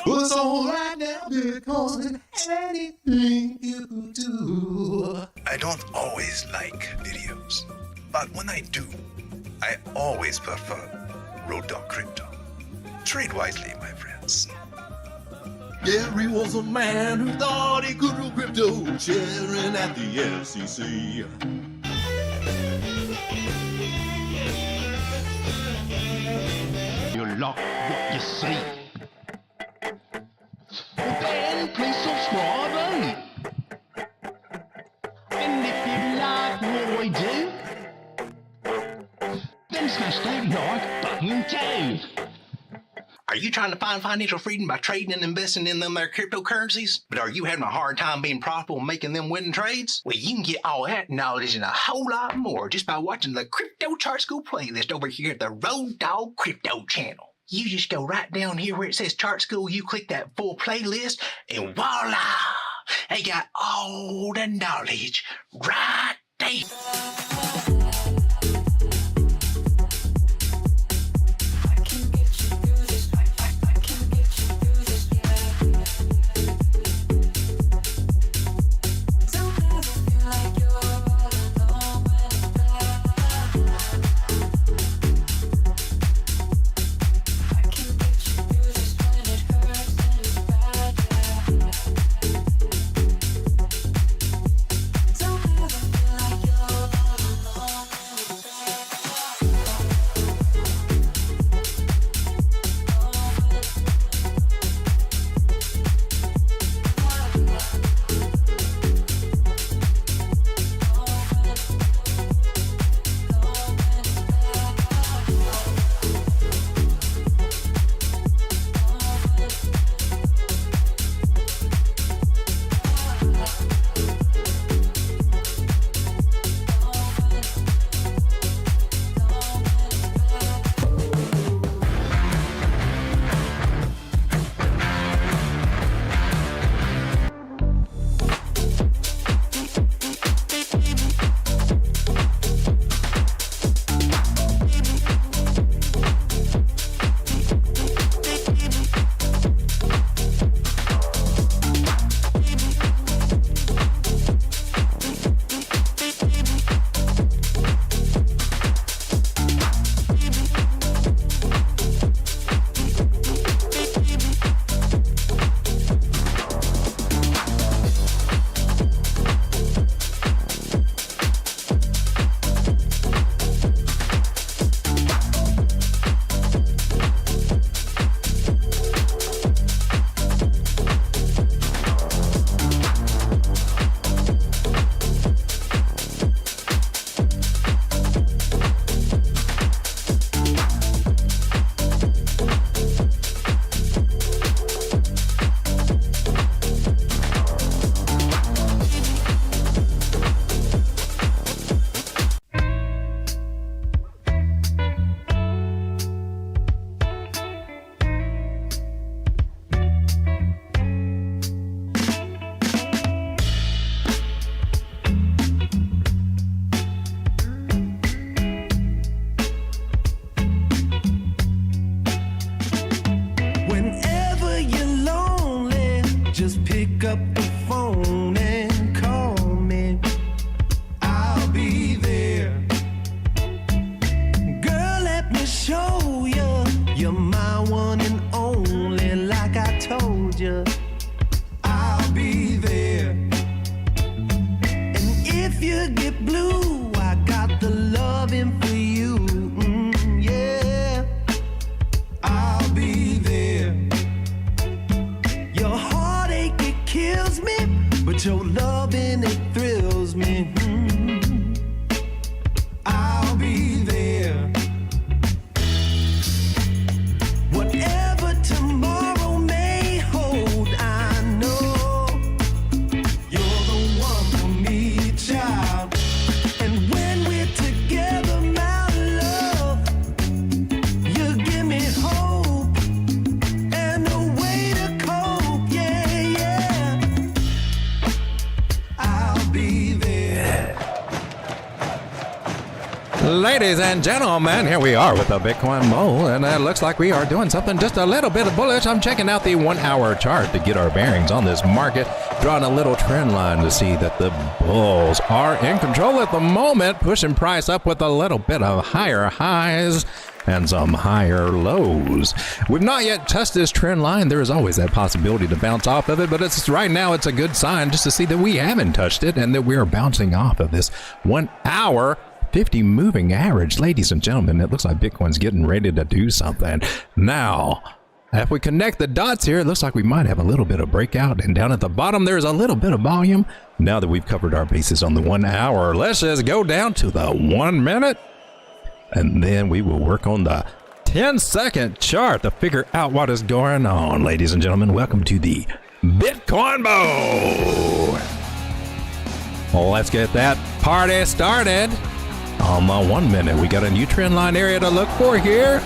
Well, it's all right now because anything you do. I don't always like videos, but when I do, I always prefer Crypto. Trade wisely, my friends. Gary was a man who thought he could rule crypto, sharing at the SEC. You like what you see. Well then, please subscribe, eh? And if you like what I do, then smash that like button too. Are you trying to find financial freedom by trading and investing in them there cryptocurrencies? But are you having a hard time being profitable and making them winning trades? Well, you can get all that knowledge and a whole lot more just by watching the Crypto Chart School playlist over here at the Road Dogg Crypto channel. You just go right down here where it says Chart School, you click that full playlist, and voila! They got all the knowledge right there. Ladies and gentlemen, here we are with the Bitcoin Mole, and it looks like we are doing something just a little bit bullish. I'm checking out the 1 hour chart to get our bearings on this market, drawing a little trend line to see that the bulls are in control at the moment, pushing price up with a little bit of higher highs and some higher lows. We've not yet touched this trend line. There is always that possibility to bounce off of it, but it's right now it's a good sign just to see that we haven't touched it and that we are bouncing off of this 1 hour 50 moving average. Ladies and gentlemen, it looks like Bitcoin's getting ready to do something. Now, if we connect the dots here, it looks like we might have a little bit of breakout, and down at the bottom there's a little bit of volume. Now that we've covered our bases on the 1 hour, let's just go down to the 1 minute, and then we will work on the 10-second chart to figure out what is going on. Ladies and gentlemen, welcome to the Bitcoin Bowl. Let's get that party started. On the 1 minute, we got a new trend line area to look for here.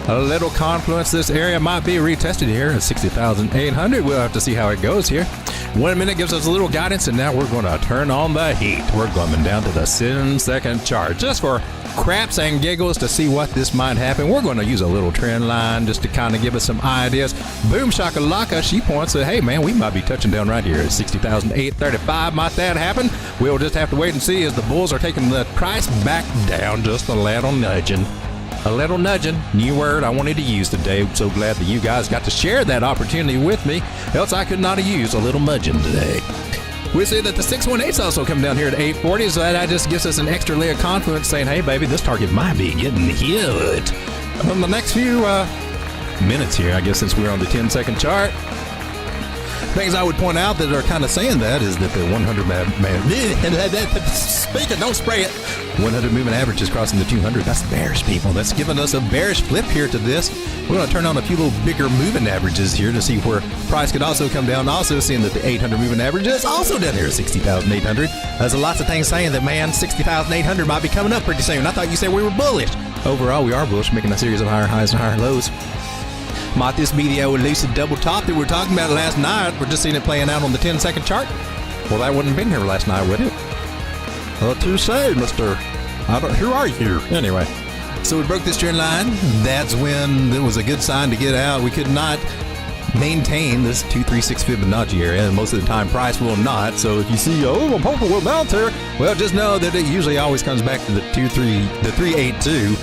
A little confluence. This area might be retested here at 60,800. We'll have to see how it goes here. 1 minute gives us a little guidance, and now we're going to turn on the heat. We're going down to the 10-second chart just for craps and giggles to see what this might happen. We're going to use a little trend line just to kind of give us some ideas. Boom shakalaka, she points at, hey man, we might be touching down right here at 60,835. Might that happen? We'll just have to wait and see as the bulls are taking the price back down just a little nudging. A little nudging, new word I wanted to use today. I'm so glad that you guys got to share that opportunity with me, else I could not have used a little nudging today. We see that the 618's also come down here at 840, so that just gives us an extra layer of confidence saying, hey baby, this target might be getting hit. On the next few minutes here, I guess, since we're on the 10-second chart, things I would point out that are kind of saying that is that the 100 speaking, don't spray it. 100 moving average is crossing the 200. That's bearish, people. That's giving us a bearish flip here to this. We're going to turn on a few little bigger moving averages here to see where price could also come down. Also seeing that the 800 moving average is also down here at 60,800. There's lots of things saying that, man, 60,800 might be coming up pretty soon. I thought you said we were bullish. Overall, we are bullish, making a series of higher highs and higher lows. Might this be the elusive double top that we were talking about last night? We're just seeing it playing out on the 10-second chart. Well, that wouldn't have been here last night, would it? To say, mister. Who are you? Anyway, so we broke this trend line. That's when it was a good sign to get out. We could not maintain this 236 Fibonacci area, and most of the time price will not. So if you see, oh, a purple will bounce here, well, just know that it usually always comes back to the 382.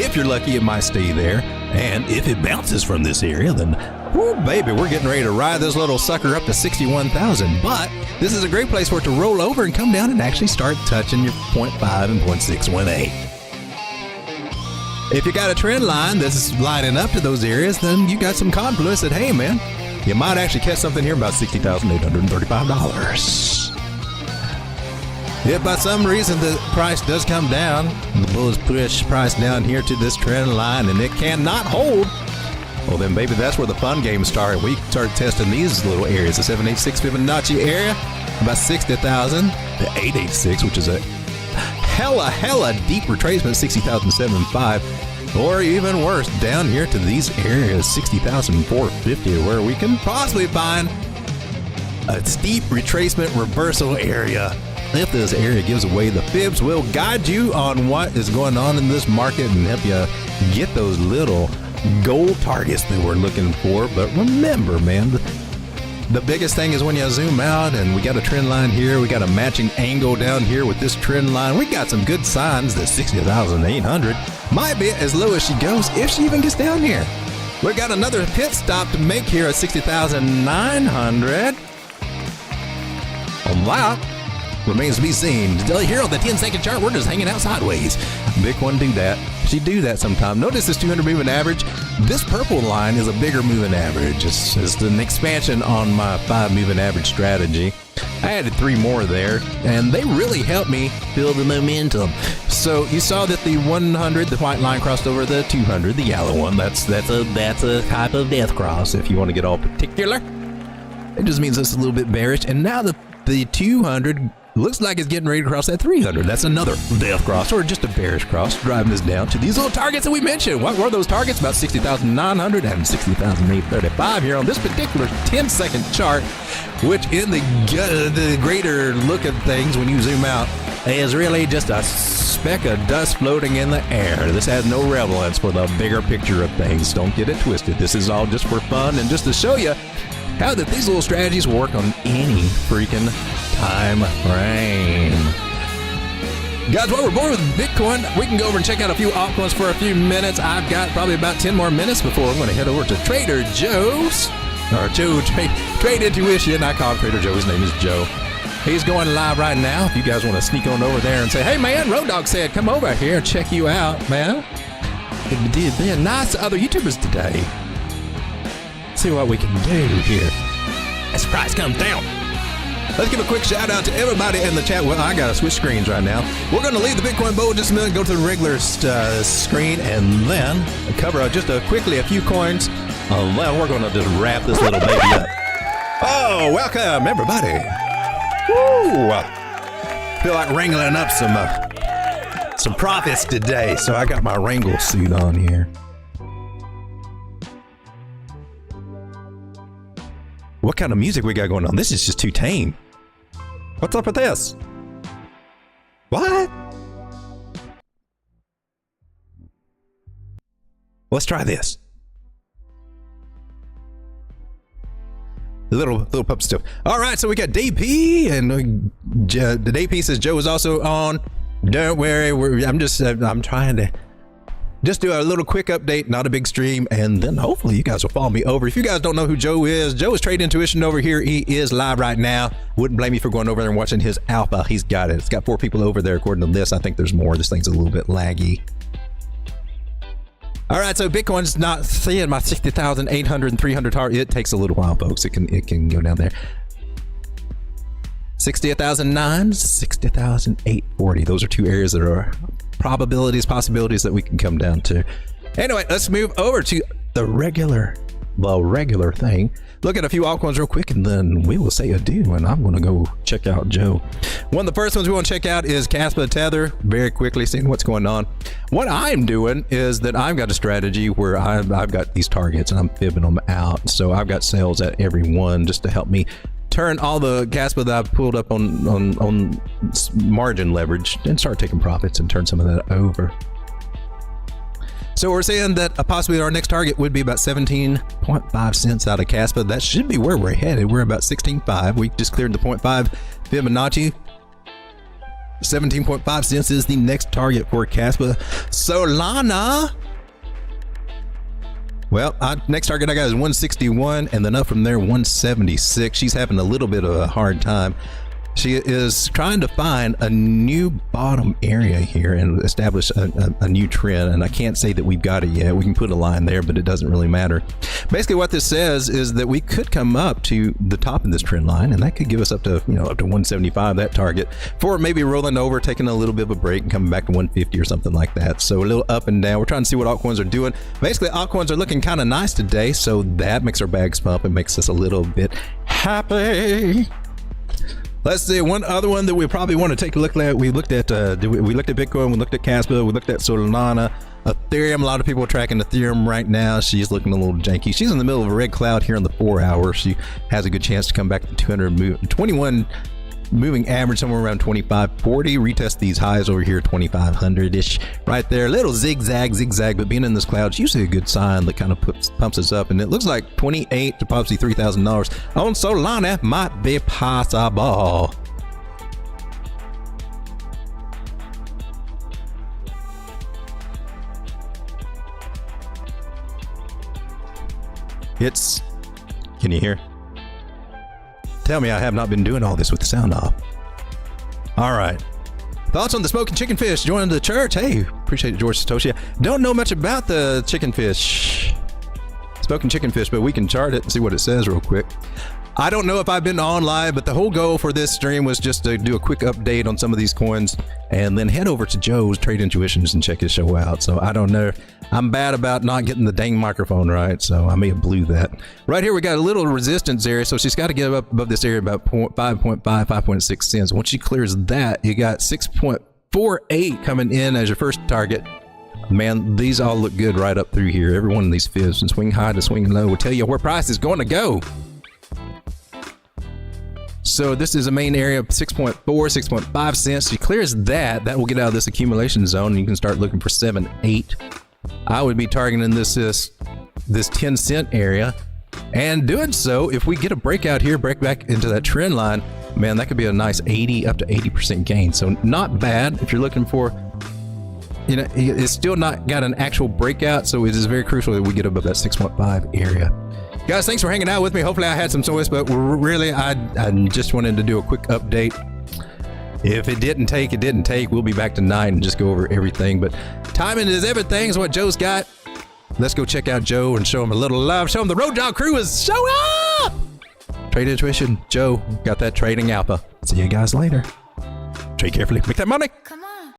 If you're lucky, it might stay there. And if it bounces from this area, then, whoo, baby, we're getting ready to ride this little sucker up to 61,000. But this is a great place for it to roll over and come down and actually start touching your 0.5 and 0.618. If you got a trend line that's lining up to those areas, then you got some confluence that, hey, man, you might actually catch something here about $60,835. If by some reason the price does come down, the bulls push price down here to this trend line and it cannot hold, well then baby, that's where the fun games start. We start testing these little areas, the 786 Fibonacci area, about 60,000, the 886, which is a hella deep retracement, 60,075, or even worse, down here to these areas, 60,450, where we can possibly find a steep retracement reversal area. If this area gives away the fibs, we'll guide you on what is going on in this market and help you get those little gold targets that we're looking for. But remember, man, the biggest thing is when you zoom out, and we got a trend line here, we got a matching angle down here with this trend line. We got some good signs that 60,800 might be as low as she goes if she even gets down here. We got another pit stop to make here at 60,900. Wow. Remains to be seen. Here on the 10-second chart, we're just hanging out sideways. Bitcoin do that. She do that sometime. Notice this 200 moving average. This purple line is a bigger moving average. It's an expansion on my 5 moving average strategy. I added 3 more there, and they really helped me build the momentum. So you saw that the 100, the white line crossed over the 200, the yellow one. That's a type of death cross if you want to get all particular. It just means it's a little bit bearish. And now the 200 looks like it's getting ready to cross that 300. That's another death cross, or just a bearish cross, driving us down to these little targets that we mentioned. What were those targets? About 60,900 and 60,835 here on this particular 10-second chart, which in the greater look at things, when you zoom out is really just a speck of dust floating in the air. This has no relevance for the bigger picture of things. Don't get it twisted. This is all just for fun and just to show you how that these little strategies work on any freaking time frame. Guys, while we're bored with Bitcoin, we can go over and check out a few altcoins for a few minutes. I've got probably about 10 more minutes before I'm going to head over to Trader Joe's. Or Joe Trade Intuition. I call him Trader Joe. His name is Joe. He's going live right now. If you guys want to sneak on over there and say, hey, man, Road Dogg said, come over here and check you out, man. They're nice other YouTubers today. Let's see what we can do here. As the price comes down. Let's give a quick shout out to everybody in the chat. Well, I got to switch screens right now. We're going to leave the Bitcoin bowl just a minute, go to the regular screen, and then cover just quickly a few coins. Then we're going to just wrap this little baby up. Oh, welcome, everybody. Woo! Feel like wrangling up some profits today, so I got my wrangle suit on here. What kind of music we got going on? This is just too tame. What's up with this? What? Let's try this. The little pup stuff. All right, so we got DP, and the DP says Joe is also on. Don't worry, I'm trying to just do a little quick update, not a big stream, and then hopefully you guys will follow me over. If you guys don't know who Joe is Trade Intuition over here. He is live right now. Wouldn't blame you for going over there and watching his alpha. He's got it. It's got 4 people over there according to this. I think there's more. This thing's a little bit laggy. All right, so Bitcoin's not seeing my 60,800 and 300 target. It takes a little while, folks. It can go down there. 60,009, 60,840. Those are 2 areas that are possibilities that we can come down to. Anyway, let's move over to the regular thing. Look at a few altcoins real quick, and then we will say adieu, and I'm going to go check out Joe. One of the first ones we want to check out is Caspa Tether. Very quickly, seeing what's going on. What I'm doing is that I've got a strategy where I've got these targets, and I'm fibbing them out. So I've got sales at every one just to help me turn all the Caspa that I've pulled up on margin leverage and start taking profits and turn some of that over. So we're saying that possibly our next target would be about 17.5 cents out of Caspa. That should be where we're headed. We're about 16.5. We just cleared the 0.5 Fibonacci. 17.5 cents is the next target for Caspa. Solana. Well, next target I got is 161, and then up from there 176. She's having a little bit of a hard time. She is trying to find a new bottom area here and establish a new trend, and I can't say that we've got it yet. We can put a line there, but it doesn't really matter. Basically, what this says is that we could come up to the top of this trend line, and that could give us up to up to 175, that target, for maybe rolling over, taking a little bit of a break, and coming back to 150 or something like that. So a little up and down. We're trying to see what altcoins are doing. Basically, altcoins are looking kind of nice today, so that makes our bags pump and makes us a little bit happy. Let's see, one other one that we probably want to take a look at. We looked at Bitcoin, we looked at Caspa, we looked at Solana, Ethereum. A lot of people are tracking Ethereum right now. She's looking a little janky. She's in the middle of a red cloud here on the 4 hour. She has a good chance to come back to 21 moving average, somewhere around 2540. Retest these highs over here, 2500-ish right there. Little zigzag, but being in this cloud is usually a good sign that kind of pumps us up. And it looks like $28 to possibly $3,000 on Solana might be possible. Can you hear? Tell me I have not been doing all this with the sound off. All right. Thoughts on the smoking chicken fish joining the church? Hey, appreciate it, George Satoshi. Don't know much about the chicken fish. Smoking chicken fish, but we can chart it and see what it says real quick. I don't know if I've been on live, but the whole goal for this stream was just to do a quick update on some of these coins and then head over to Joe's Trade Intuitions and check his show out. So I don't know. I'm bad about not getting the dang microphone right, so I may have blew that. Right here, we got a little resistance area, so she's got to get up above this area about 5.6 cents. Once she clears that, you got 6.48 coming in as your first target. Man, these all look good right up through here. Every one of these fibs, from swing high to swing low, will tell you where price is going to go. So this is a main area of 6.4, 6.5 cents. She clears that. That will get out of this accumulation zone, and you can start looking for 7, 8. I would be targeting this 10 cent area, and doing so, if we get a breakout here, break back into that trend line, man, that could be a nice 80 up to 80% gain. So not bad if you're looking for, you know, it's still not got an actual breakout, so it is very crucial that we get above that 6.5 area. Guys, thanks for hanging out with me. Hopefully I had some choice, but really I just wanted to do a quick update. If it didn't take, it didn't take. We'll be back tonight and just go over everything, but timing is everything is what Joe's got. Let's go check out Joe and show him a little love. Show him the Road Dog crew is show up! Trade intuition, Joe got that trading alpha. See you guys later. Trade carefully, make that money.